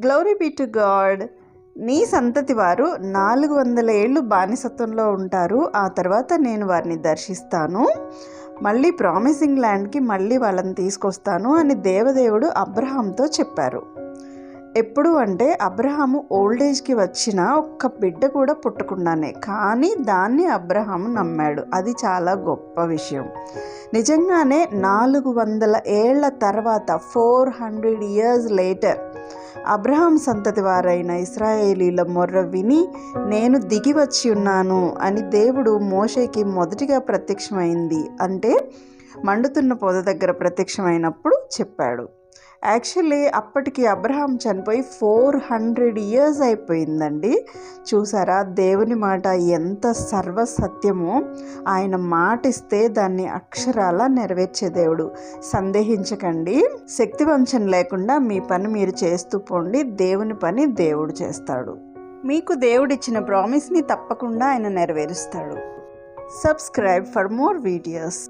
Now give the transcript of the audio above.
Glory be to God. నీ సంతతి వారు 400 ఏళ్ళు బానిసత్వంలో ఉంటారు. ఆ తర్వాత నేను వారిని దర్శిస్తాను, మళ్ళీ ప్రామిసింగ్ ల్యాండ్కి మళ్ళీ వాళ్ళని తీసుకొస్తాను అని దేవదేవుడు అబ్రహాంతో చెప్పారు. ఎప్పుడు అంటే అబ్రహాము ఓల్డేజ్కి వచ్చిన ఒక్క బిడ్డ కూడా పుట్టకుండానే, కానీ దాన్ని అబ్రహాము నమ్మాడు. అది చాలా గొప్ప విషయం. నిజంగానే 400 ఏళ్ల తర్వాత 400 years లేటర్ అబ్రహాం సంతతి వారైన ఇశ్రాయేలీల మొర్ర విని నేను దిగి వచ్చి ఉన్నాను అని దేవుడు మోషేకి మొదటిగా ప్రత్యక్షమైంది, అంటే మండుతున్న పొద దగ్గర ప్రత్యక్షమైనప్పుడు చెప్పాడు. యాక్చువల్లీ అప్పటికి అబ్రహాం చనిపోయి 400 years అయిపోయిందండి. చూసారా దేవుని మాట ఎంత సర్వసత్యమో. ఆయన మాట ఇస్తే దాన్ని అక్షరాల నెరవేర్చే దేవుడు. సందేహించకండి, శక్తి వంచన లేకుండా మీ పని మీరు చేస్తూ పోండి. దేవుని పని దేవుడు చేస్తాడు. మీకు దేవుడిచ్చిన ప్రామిస్ని తప్పకుండా ఆయన నెరవేరుస్తాడు. Subscribe for more videos.